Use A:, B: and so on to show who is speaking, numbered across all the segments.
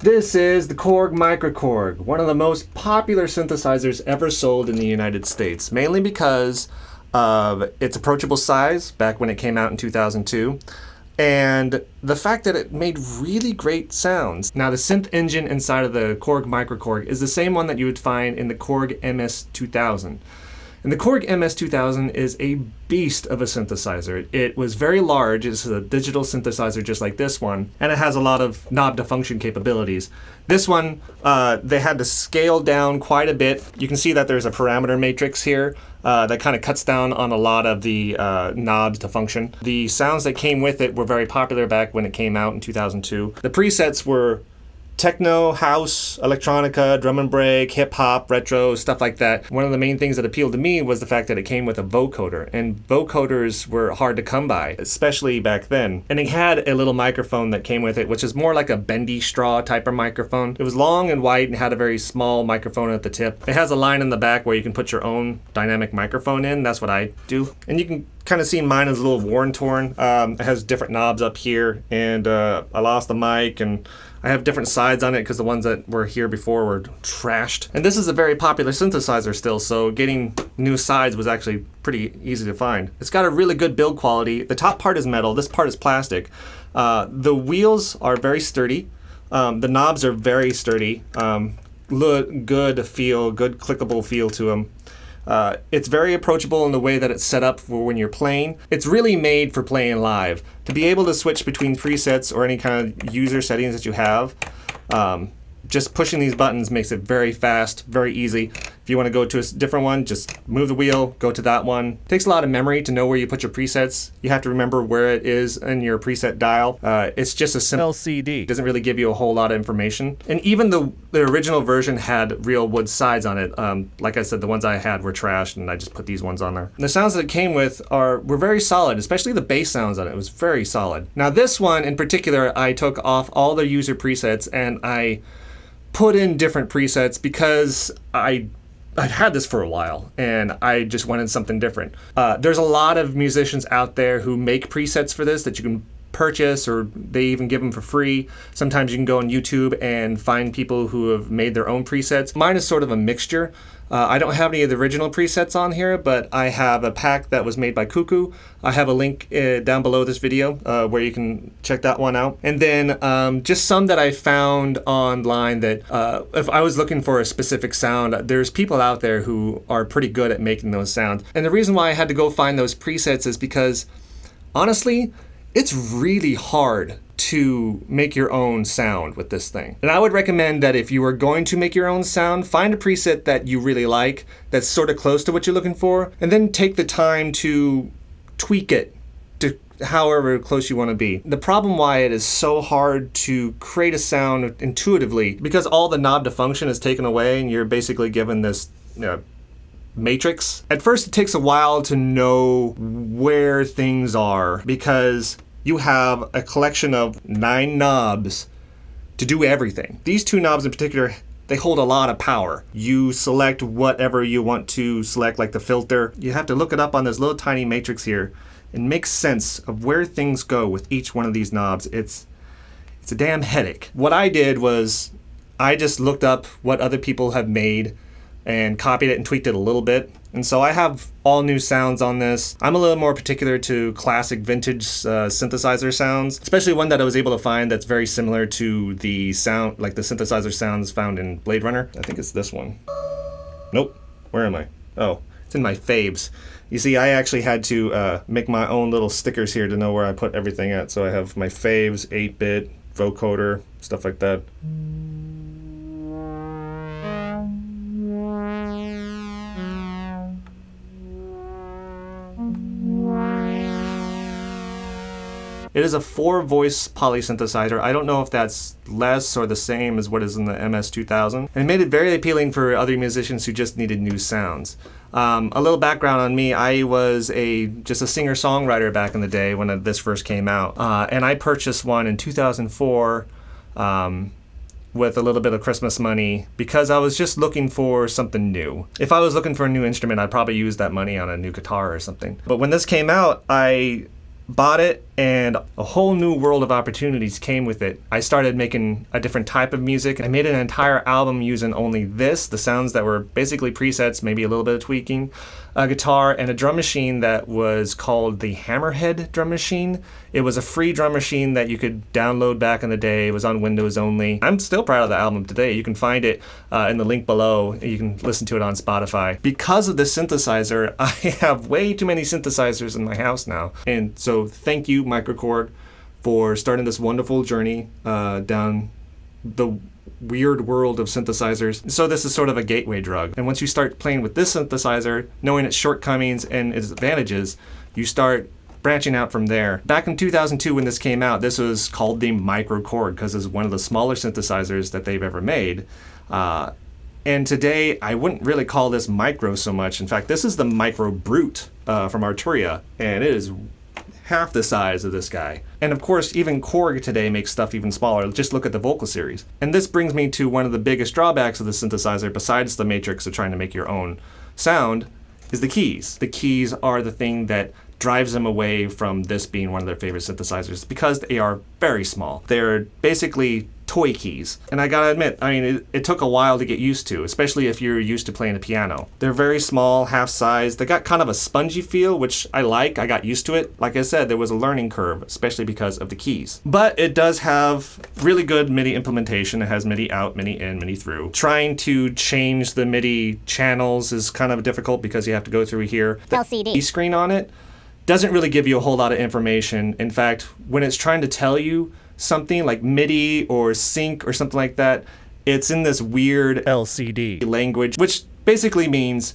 A: This is the Korg Microkorg, one of the most popular synthesizers ever sold in the United States, mainly because of its approachable size back when it came out in 2002, and the fact that it made really great sounds. Now, the synth engine inside of the Korg Microkorg is the same one that you would find in the Korg MS-2000. And the Korg MS-2000 is a beast of a synthesizer. It was very large. It's a digital synthesizer just like this one, and it has a lot of knob-to-function capabilities. This one, they had to scale down quite a bit. You can see that there's a parameter matrix here that kind of cuts down on a lot of the knobs to function. The sounds that came with it were very popular back when it came out in 2002. The presets were techno, house, electronica, drum and break, hip-hop, retro, stuff like that. One of the main things that appealed to me was the fact that it came with a vocoder, and vocoders were hard to come by, especially back then. And it had a little microphone that came with it, which is more like a bendy straw type of microphone. It was long and white and had a very small microphone at the tip. It has a line in the back where you can put your own dynamic microphone in. That's what I do. And you can kind of see mine is a little worn torn. It has different knobs up here, and I lost the mic, and I have different sides on it because the ones that were here before were trashed. And this is a very popular synthesizer still, so getting new sides was actually pretty easy to find. It's got a really good build quality. The top part is metal, this part is plastic. The wheels are very sturdy. The knobs are very sturdy. Good feel, good clickable feel to them. It's very approachable in the way that it's set up for when you're playing. It's really made for playing live. To be able to switch between presets or any kind of user settings that you have, just pushing these buttons makes it very fast, very easy. If you want to go to a different one, just move the wheel, go to that one. It takes a lot of memory to know where you put your presets. You have to remember where it is in your preset dial. It's just a simple LCD. It doesn't really give you a whole lot of information. And even the original version had real wood sides on it. Like I said, the ones I had were trashed, and I just put these ones on there. And the sounds that it came with were very solid, especially the bass sounds on it. It was very solid. Now this one in particular, I took off all the user presets and I put in different presets because I've had this for a while and I just wanted something different. There's a lot of musicians out there who make presets for this that you can purchase, or they even give them for free. Sometimes you can go on YouTube and find people who have made their own presets. Mine is sort of a mixture. I don't have any of the original presets on here, but I have a pack that was made by Cuckoo. I have a link down below this video where you can check that one out. And then just some that I found online that if I was looking for a specific sound, there's people out there who are pretty good at making those sounds. And the reason why I had to go find those presets is because, honestly, it's really hard to make your own sound with this thing. And I would recommend that if you are going to make your own sound, find a preset that you really like, that's sort of close to what you're looking for, and then take the time to tweak it to however close you want to be. The problem why it is so hard to create a sound intuitively, because all the knob to function is taken away and you're basically given this, matrix. At first it takes a while to know where things are because you have a collection of 9 knobs to do everything. These 2 knobs in particular, they hold a lot of power. You select whatever you want to select, like the filter. You have to look it up on this little tiny matrix here and make sense of where things go with each one of these knobs. It's a damn headache. What I did was I just looked up what other people have made and copied it and tweaked it a little bit. And so I have all new sounds on this. I'm a little more particular to classic vintage synthesizer sounds, especially one that I was able to find that's very similar to the sound, like the synthesizer sounds found in Blade Runner. I think it's this one. Nope, where am I? Oh, it's in my faves. You see, I actually had to make my own little stickers here to know where I put everything at. So I have my faves, 8-bit, vocoder, stuff like that. It is a 4-voice polysynthesizer. I don't know if that's less or the same as what is in the MS-2000. And it made it very appealing for other musicians who just needed new sounds. A little background on me, I was just a singer-songwriter back in the day when this first came out. And I purchased one in 2004 with a little bit of Christmas money because I was just looking for something new. If I was looking for a new instrument, I'd probably use that money on a new guitar or something. But when this came out, I bought it, and a whole new world of opportunities came with it. I started making a different type of music. I made an entire album using only the sounds that were basically presets, maybe a little bit of tweaking, a guitar, and a drum machine that was called the Hammerhead drum machine. It was a free drum machine that you could download back in the day. It was on Windows only. I'm still proud of the album today. You can find it in the link below. You can listen to it on Spotify. Because of this synthesizer, I have way too many synthesizers in my house now. And so thank you, Microkorg, for starting this wonderful journey down the weird world of synthesizers. So this is sort of a gateway drug. And once you start playing with this synthesizer, knowing its shortcomings and its advantages, you start branching out from there. Back in 2002 when this came out, this was called the Microkorg because it's one of the smaller synthesizers that they've ever made. And today, I wouldn't really call this micro so much. In fact, this is the Micro Brute from Arturia, and it is half the size of this guy. And of course, even Korg today makes stuff even smaller. Just look at the vocal series. And this brings me to one of the biggest drawbacks of the synthesizer, besides the matrix of trying to make your own sound, is the keys. The keys are the thing that drives them away from this being one of their favorite synthesizers because they are very small. They're basically toy keys. And I gotta admit, I mean, it took a while to get used to, especially if you're used to playing the piano. They're very small, half-size. They got kind of a spongy feel, which I like. I got used to it. Like I said, there was a learning curve, especially because of the keys. But it does have really good MIDI implementation. It has MIDI out, MIDI in, MIDI through. Trying to change the MIDI channels is kind of difficult because you have to go through here. The LCD screen on it doesn't really give you a whole lot of information. In fact, when it's trying to tell you something like MIDI or sync or something like that, it's in this weird LCD language, which basically means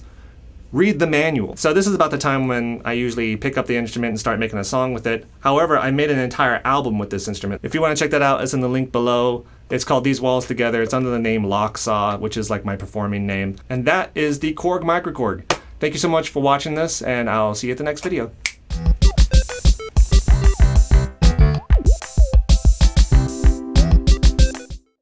A: read the manual. So this is about the time when I usually pick up the instrument and start making a song with it. However, I made an entire album with this instrument. If you want to check that out, it's in the link below. It's called These Walls Together. It's under the name Locksaw, which is like my performing name. And that is the Korg Microkorg. Thank you so much for watching this, and I'll see you at the next video.